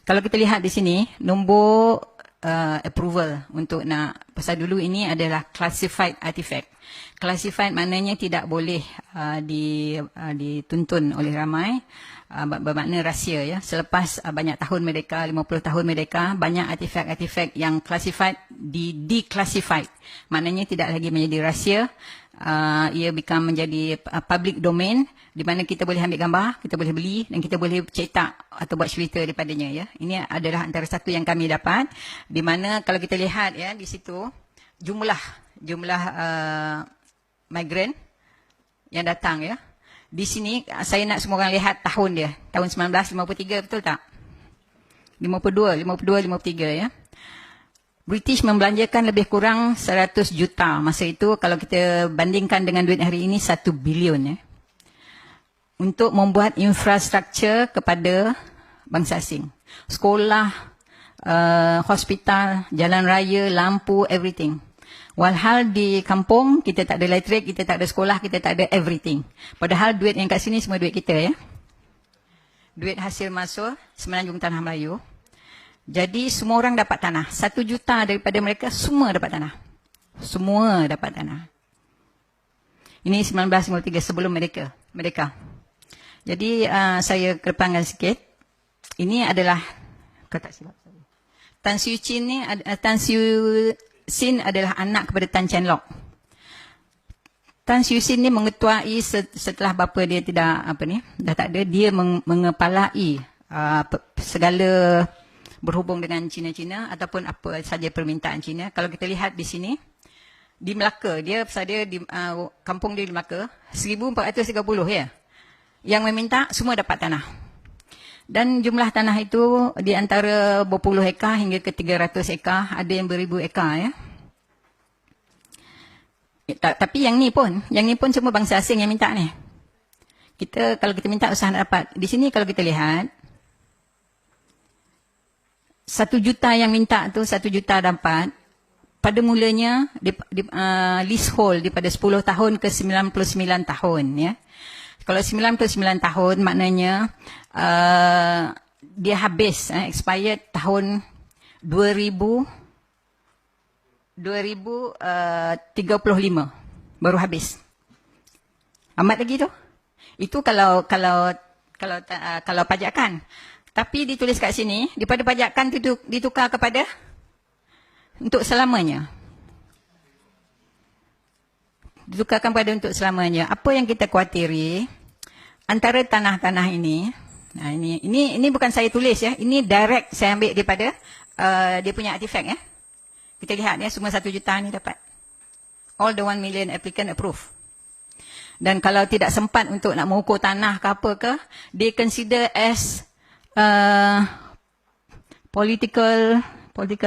Kalau kita lihat di sini, nombor approval untuk nak, pasal dulu ini adalah classified artifact. Classified maknanya tidak boleh dituntun oleh ramai, bermakna rahsia ya. Selepas banyak tahun merdeka, 50 tahun merdeka, banyak artifak-artifak yang classified declassified. Maknanya tidak lagi menjadi rahsia, ia become menjadi public domain, di mana kita boleh ambil gambar, kita boleh beli dan kita boleh cetak atau buat cerita daripadanya ya. Ini adalah antara satu yang kami dapat, di mana kalau kita lihat ya di situ jumlah migran yang datang ya. Di sini saya nak semua orang lihat tahun dia, tahun 1953, betul tak? 52, 53 ya. British membelanjakan lebih kurang 100 juta masa itu, kalau kita bandingkan dengan duit hari ini 1 bilion ya, untuk membuat infrastruktur kepada bangsa asing. Sekolah, hospital, jalan raya, lampu, everything. Walhal di kampung kita tak ada elektrik, kita tak ada sekolah, kita tak ada everything. Padahal duit yang kat sini semua duit kita ya. Duit hasil masuk Semenanjung Tanah Melayu. Jadi semua orang dapat tanah. 1 juta daripada mereka semua dapat tanah. Semua dapat tanah. Ini 1953 sebelum mereka. Jadi saya kedepankan sikit. Ini adalah kata silap saya. Tan Siew Chin ni, Tan Siew Sin adalah anak kepada Tan Chien Lock. Tan Siew Sin ni mengetuai setelah bapa dia dah tak ada, dia mengepalai segala berhubung dengan Cina-Cina ataupun apa saja permintaan Cina. Kalau kita lihat di sini, di Melaka, pasal dia di kampung dia di Melaka, 1430 ya. Yang meminta semua dapat tanah. Dan jumlah tanah itu di antara berpuluh ekar hingga ke 300 ekar, ada yang beribu ekar ya. Tapi yang ni pun semua bangsa asing yang minta ni. Kalau kita minta usaha nak dapat. Di sini kalau kita lihat, 1 juta yang minta tu 1 juta dapat. Pada mulanya leasehold daripada 10 tahun ke 99 tahun ya. Kalau 99 tahun maknanya dia habis expired tahun 2035 baru habis. Amat lagi tu. Itu kalau pajakan. Tapi ditulis kat sini, daripada pajakan itu ditukar kepada untuk selamanya. Ditukarkan pada untuk selamanya. Apa yang kita khawatiri, antara tanah-tanah ini, nah ini bukan saya tulis ya, ini direct saya ambil daripada dia punya artifak ya. Kita lihat ya, semua 1 juta ni dapat. All the 1 million applicant approve. Dan kalau tidak sempat untuk nak mengukur tanah ke apa ke, they consider as political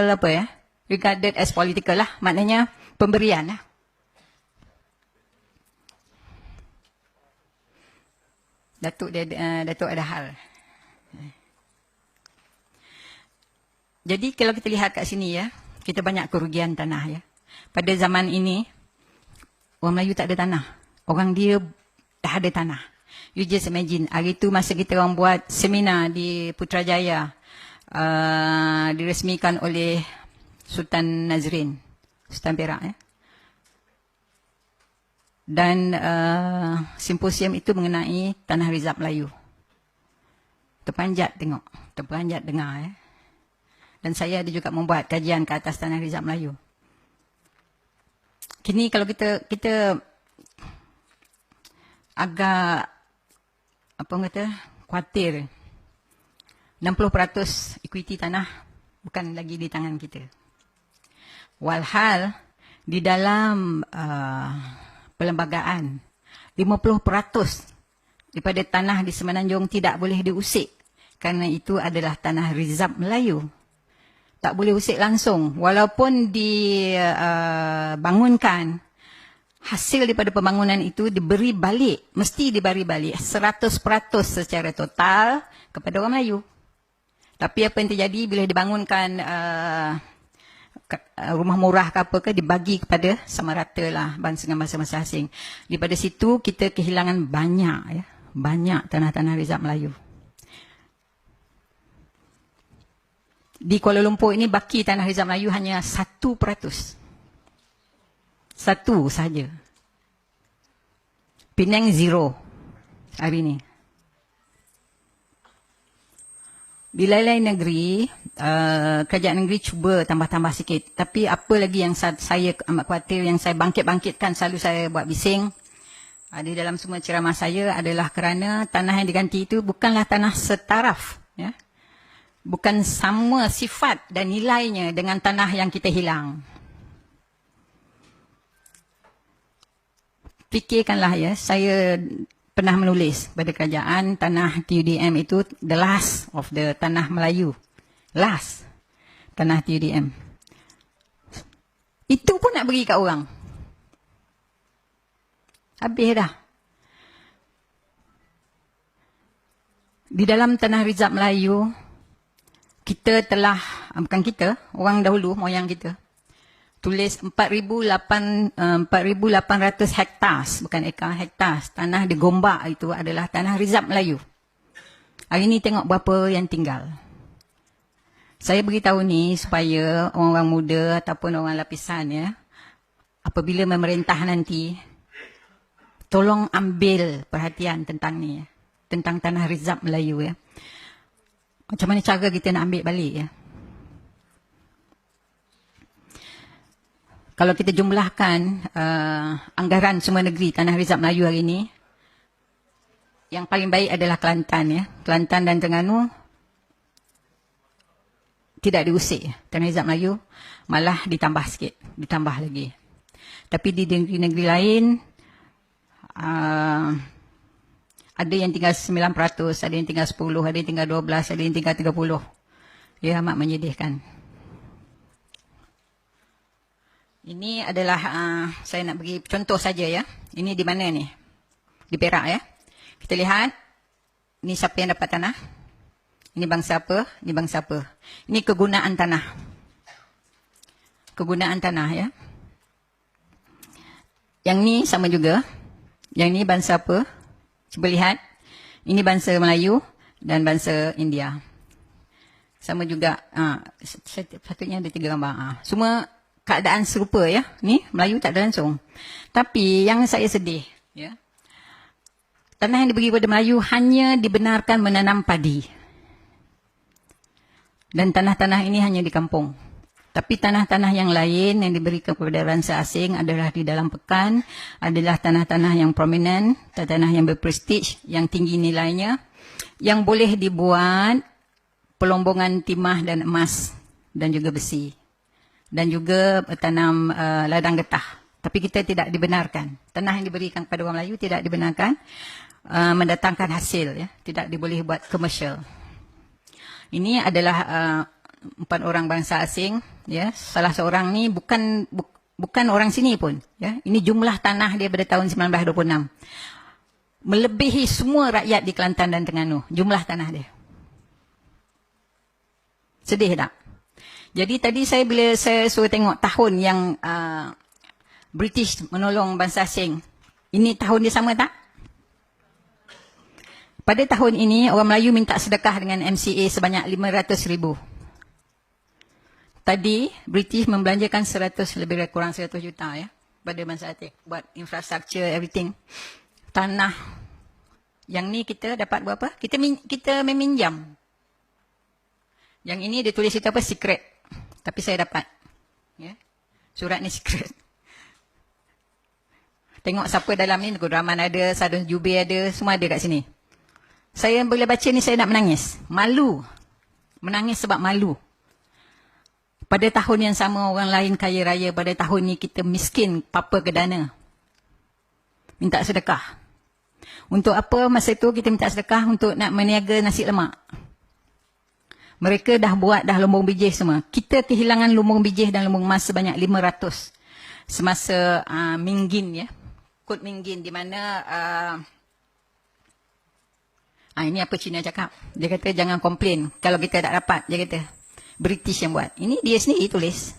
apa ya, regarded as political lah, maknanya pemberian lah. Datuk ada hal. Jadi kalau kita lihat kat sini ya, kita banyak kerugian tanah ya. Pada zaman ini, orang Melayu tak ada tanah. Orang dia dah ada tanah. You just imagine, hari itu masa kita orang buat seminar di Putrajaya, diresmikan oleh Sultan Nazrin, Sultan Perak ya. Dan simposium itu mengenai tanah rizab Melayu. Terpanjat tengok, terpanjat dengar ya. Dan saya ada juga membuat kajian ke atas tanah rizab Melayu. Kini kalau kita agak khawatir, 60% equity tanah bukan lagi di tangan kita. Walhal di dalam perlembagaan 50% daripada tanah di Semenanjung tidak boleh diusik, kerana itu adalah tanah rizab Melayu. Tak boleh usik langsung, walaupun dibangunkan, hasil daripada pembangunan itu diberi balik, mesti diberi balik 100% secara total kepada orang Melayu. Tapi apa yang terjadi bila dibangunkan rumah murah ke apa ke, dibagi kepada sama rata lah dengan bangsa-bangsa asing. Daripada situ kita kehilangan banyak tanah-tanah rizab Melayu. Di Kuala Lumpur ini baki tanah Rizal Melayu hanya 1%. 1 saja. Penang 0 hari ini. Di lain-lain negeri, kerajaan negeri cuba tambah-tambah sikit. Tapi apa lagi yang saya amat khawatir, yang saya bangkit-bangkitkan, selalu saya buat bising, di dalam semua ceramah saya adalah kerana tanah yang diganti itu bukanlah tanah setaraf. Ya? Bukan sama sifat dan nilainya dengan tanah yang kita hilang. Fikirkanlah ya, saya pernah menulis pada kerajaan tanah TUDM itu the last of the tanah Melayu. Last tanah TUDM. Itu pun nak bagi kat orang. Habis dah. Di dalam tanah Rizal Melayu, kita telah, bukan kita, orang dahulu, moyang kita, tulis 4,800 hektar, bukan ekar, hektar. Tanah di Gombak itu adalah tanah Rizal Melayu. Hari ini tengok berapa yang tinggal. Saya beritahu ni supaya orang-orang muda ataupun orang lapisan ya, apabila memerintah nanti, tolong ambil perhatian tentang ni ya, tentang tanah Rizal Melayu ya. Macam mana cara kita nak ambil balik ya. Kalau kita jumlahkan anggaran semua negeri tanah Rizal Melayu hari ini, yang paling baik adalah Kelantan ya. Kelantan dan Terengganu tidak diusik. Tanah Rizal Melayu malah ditambah sikit, ditambah lagi. Tapi di negeri-negeri lain ada yang tinggal 9%, ada yang tinggal 10, ada yang tinggal 12, ada yang tinggal 30. Ya, amat menyedihkan. Ini adalah, saya nak bagi contoh saja ya. Ini di mana ni? Di Perak ya. Kita lihat, ini siapa yang dapat tanah. Ini bangsa apa, ini bangsa apa. Ini kegunaan tanah. Kegunaan tanah ya. Yang ni sama juga. Yang ni bangsa apa? Cuba lihat. Ini bangsa Melayu dan bangsa India. Sama juga, sepatutnya ada 3 gambar. Semua keadaan serupa ya. Ni Melayu tak ada langsung. Tapi yang saya sedih ya. Tanah yang diberi kepada Melayu hanya dibenarkan menanam padi. Dan tanah-tanah ini hanya di kampung. Tapi tanah-tanah yang lain yang diberikan kepada bangsa asing adalah di dalam pekan, adalah tanah-tanah yang prominent, tanah yang berprestige, yang tinggi nilainya, yang boleh dibuat pelombongan timah dan emas dan juga besi. Dan juga tanam ladang getah. Tapi kita tidak dibenarkan. Tanah yang diberikan kepada orang Melayu tidak dibenarkan mendatangkan hasil. Ya. Tidak diboleh buat komersial. Ini adalah 4 orang bangsa asing. Ya. Salah seorang ni bukan orang sini pun. Ya. Ini jumlah tanah dia pada tahun 1926. Melebihi semua rakyat di Kelantan dan Terengganu. Jumlah tanah dia. Sedih tak? Jadi tadi bila saya suruh tengok tahun yang British menolong bangsa asing, ini tahun dia sama tak? Pada tahun ini, orang Melayu minta sedekah dengan MCA sebanyak 500,000. Tadi, British membelanjakan 100, lebih kurang 100 juta ya, pada bangsa asing, buat infrastructure, everything. Tanah. Yang ni kita dapat berapa? Kita meminjam. Yang ini dia tulis itu apa? Secret. Tapi saya dapat. Ya. Surat ni secret. Tengok siapa dalam ni. Nugul Rahman ada, Sadun Jubi ada. Semua ada kat sini. Saya bila baca ni saya nak menangis. Malu. Menangis sebab malu. Pada tahun yang sama orang lain kaya raya. Pada tahun ni kita miskin. Papa ke dana. Minta sedekah. Untuk apa masa itu kita minta sedekah? Untuk nak meniaga nasi lemak. Mereka dah buat dah lumbung bijih semua. Kita kehilangan lumbung bijih dan lumbung emas sebanyak 500 semasa Minggin ya. Kod Minggin di mana ini apa Cina cakap. Dia kata jangan komplain kalau kita tak dapat. Dia kata British yang buat. Ini dia sendiri tulis.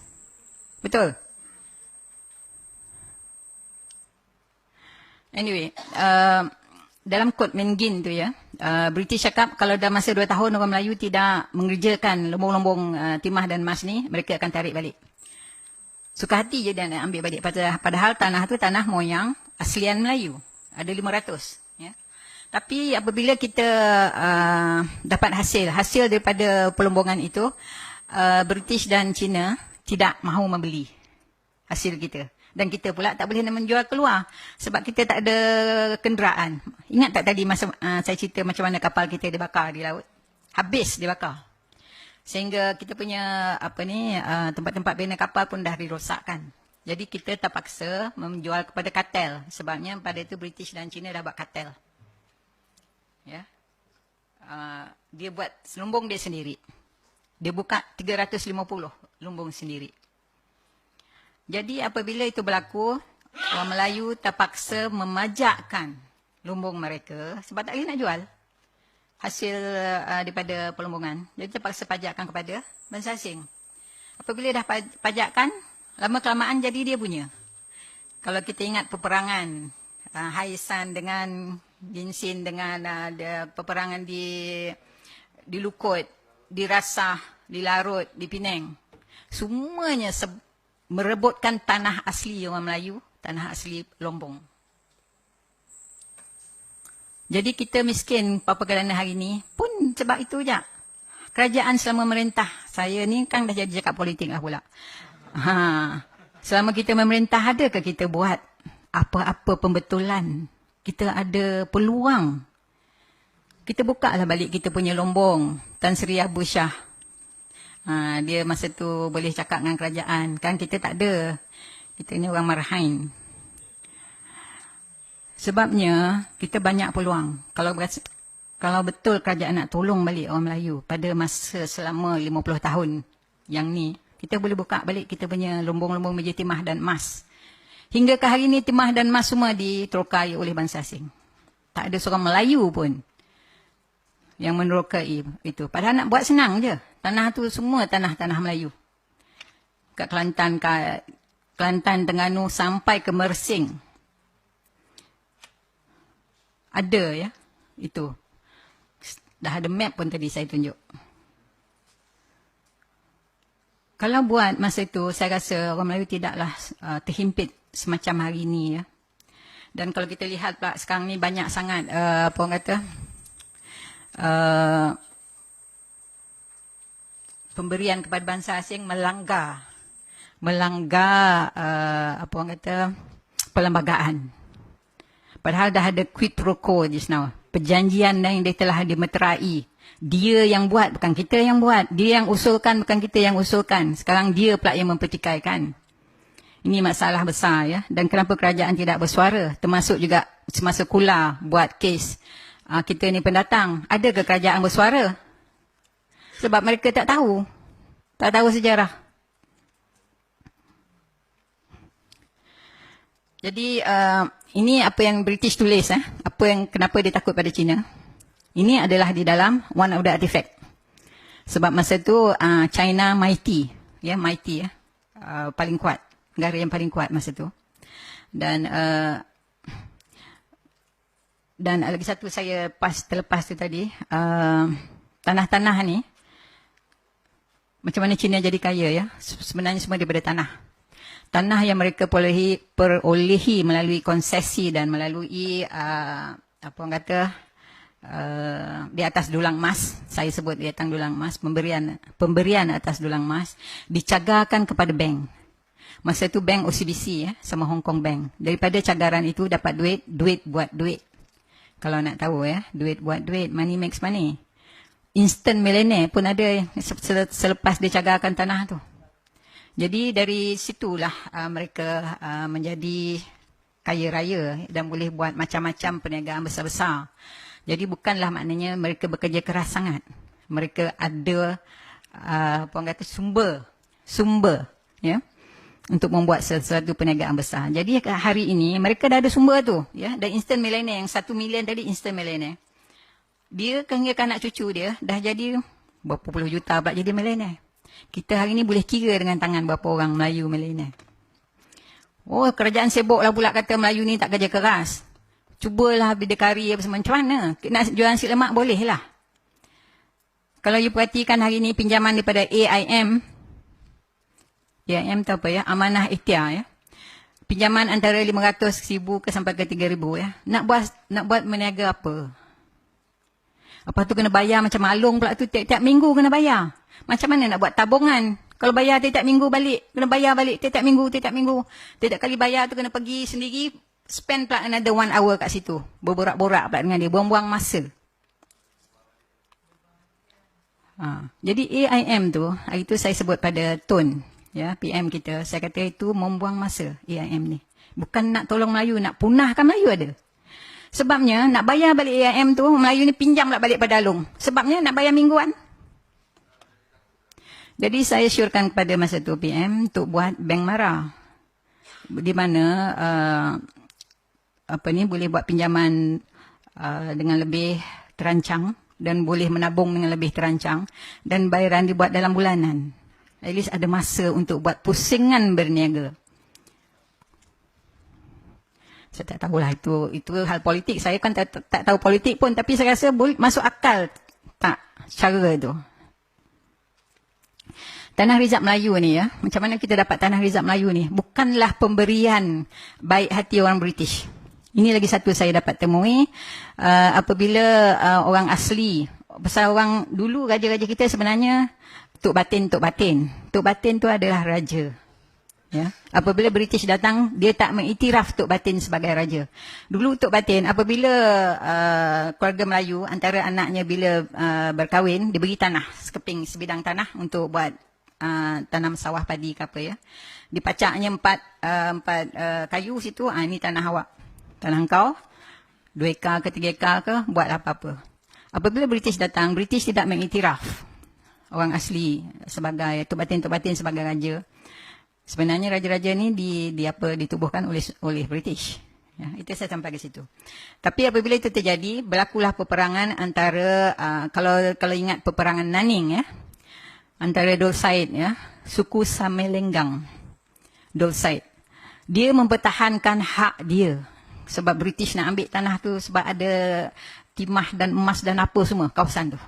Betul. Anyway, dalam kod Mengin tu ya, British cakap kalau dah masa 2 tahun orang Melayu tidak mengerjakan lumbung-lumbung timah dan emas ni, mereka akan tarik balik. Suka hati je dia nak ambil balik. Padahal tanah tu tanah moyang aslian Melayu. Ada 500. Ya. Tapi apabila kita dapat hasil daripada pelumbungan itu, British dan China tidak mahu membeli hasil kita. Dan kita pula tak boleh nak menjual keluar. Sebab kita tak ada kenderaan. Ingat tak tadi masa saya cerita macam mana kapal kita dibakar di laut? Habis dibakar. Sehingga kita punya tempat-tempat bina kapal pun dah dirosakkan. Jadi kita terpaksa menjual kepada kartel. Sebabnya pada itu British dan China dah buat kartel. Ya. Dia buat lumbung dia sendiri. Dia buka 350 lumbung sendiri. Jadi apabila itu berlaku, orang Melayu terpaksa memajakkan lumbung mereka sebab tak boleh nak jual hasil daripada pelumbungan. Jadi terpaksa pajakkan kepada bangsa asing. Apabila dah pajakkan, lama-kelamaan jadi dia punya. Kalau kita ingat peperangan Haisan dengan Jinsin dengan peperangan di Lukut, di Rasah, di Larut, di Penang. Semuanya merebutkan tanah asli orang Melayu, tanah asli Lombong. Jadi kita miskin Papua Kelana hari ini pun sebab itu je. Kerajaan selama merintah, saya ni kan dah jadi cakap politik lah pula. Selama kita memerintah, adakah kita buat apa-apa pembetulan? Kita ada peluang. Kita buka lah balik kita punya Lombong. Tan Sri Abu Shah. Dia masa tu boleh cakap dengan kerajaan. Kan kita tak ada. Kita ni orang Marahin. Sebabnya kita banyak peluang. Kalau betul kerajaan nak tolong balik orang Melayu pada masa selama 50 tahun yang ni, kita boleh buka balik kita punya lumbung-lumbung meja timah dan emas. Hingga ke hari ni timah dan emas semua diterokai oleh bangsa asing. Tak ada seorang Melayu pun yang menerokai itu. Padahal nak buat senang je. Tanah tu semua tanah-tanah Melayu. Kat Kelantan, Terengganu sampai ke Mersing. Ada ya, itu. Dah ada map pun tadi saya tunjuk. Kalau buat masa itu, saya rasa orang Melayu tidaklah terhimpit semacam hari ini ya. Dan kalau kita lihat pula sekarang ni banyak sangat, apa orang kata, pemberian kepada bangsa asing melanggar apa orang kata, perlembagaan. Padahal dah ada quid pro quo just now. Perjanjian yang dia telah dimeterai. Dia yang buat, bukan kita yang buat. Dia yang usulkan, bukan kita yang usulkan. Sekarang dia pula yang mempertikaikan. Ini masalah besar ya. Dan kenapa kerajaan tidak bersuara? Termasuk juga semasa Kula buat kes. Kita ni pendatang. Adakah kerajaan bersuara? Sebab mereka tak tahu. Tak tahu sejarah. Jadi ini apa yang British tulis, kenapa dia takut pada China. Ini adalah di dalam one of the artifact. Sebab masa tu China mighty, paling kuat, negara yang paling kuat masa tu. Dan lagi satu saya terlepas tu tadi, tanah-tanah ni, macam mana China jadi kaya ya? Sebenarnya semua daripada tanah. Tanah yang mereka perolehi melalui konsesi dan melalui apa orang kata, di atas dulang emas, saya sebut di atas dulang emas, pemberian atas dulang emas dicagarkan kepada bank. Masa itu bank OCBC ya, sama Hong Kong Bank. Daripada cagaran itu dapat duit buat duit. Kalau nak tahu ya, duit buat duit, money makes money. Instant millionaire pun ada selepas dicagarkan tanah tu. Jadi dari situlah mereka menjadi kaya raya dan boleh buat macam-macam perniagaan besar-besar. Jadi bukanlah maknanya mereka bekerja keras sangat. Mereka ada apa orang kata, sumber ya, untuk membuat sesuatu perniagaan besar. Jadi hari ini mereka dah ada sumber tu ya, dan instant millionaire yang 1 million tadi instant millionaire. Dia hingga anak cucu dia dah jadi berapa puluh juta pula jadi millionaire. Kita hari ini boleh kira dengan tangan berapa orang Melayu millionaire. Oh, kerajaan sibuklah pula kata Melayu ni tak kerja keras. Cubalah bidikari apa semua. Macam mana? Nak jual nasi lemak boleh lah. Kalau you perhatikan hari ni pinjaman daripada AIM tu apa ya? Amanah Ikhtiar ya. Pinjaman antara 500,000 ke sampai ke 3,000 ya. Nak buat meniaga apa? Apa tu kena bayar macam malung pula tu tiap-tiap minggu kena bayar. Macam mana nak buat tabungan? Kalau bayar tiap-tiap minggu balik, kena bayar balik tiap-tiap minggu. Tiap-tiap kali bayar tu kena pergi sendiri, spend pula another 1 hour kat situ. Berborak-borak pula dengan dia, buang-buang masa. Jadi AIM tu, hari tu saya sebut pada Tun, ya, PM kita, saya kata itu membuang masa AIM ni. Bukan nak tolong Melayu, nak punahkan Melayu ada. Sebabnya nak bayar balik AIM tu, Melayu ni pinjam pula balik pada Alung. Sebabnya nak bayar mingguan. Jadi saya syorkan kepada masa tu PM untuk buat bank mara. Di mana boleh buat pinjaman dengan lebih terancang dan boleh menabung dengan lebih terancang dan bayaran dibuat dalam bulanan. At least ada masa untuk buat pusingan berniaga. Saya tak tahulah itu hal politik. Saya kan tak tahu politik pun, tapi saya rasa boleh masuk akal tak cara itu. Tanah Rizab Melayu ni ya, macam mana kita dapat Tanah Rizab Melayu ni? Bukanlah pemberian baik hati orang British. Ini lagi satu saya dapat temui apabila orang asli, pasal orang dulu raja-raja kita sebenarnya Tok Batin. Tok Batin tu adalah raja. Ya. Apabila British datang, dia tak mengiktiraf Tok Batin sebagai raja. Dulu Tok Batin, apabila keluarga Melayu, antara anaknya bila berkahwin, diberi tanah, sebidang tanah untuk buat tanam sawah padi ke apa ya. Dipacaknya empat kayu situ, ini tanah awak. Tanah engkau, 2 ekar ke 3 ekar ke, buat apa-apa. Apabila British datang, British tidak mengiktiraf orang asli sebagai Tok Batin sebagai raja. Sebenarnya raja-raja ni ditubuhkan oleh British. Ya, itu saya sampai ke situ. Tapi apabila itu terjadi, berlakulah peperangan antara kalau ingat peperangan Naning ya, antara Dol Said ya, suku Samelenggang. Dol Said. Dia mempertahankan hak dia sebab British nak ambil tanah tu sebab ada timah dan emas dan apa semua kawasan tu.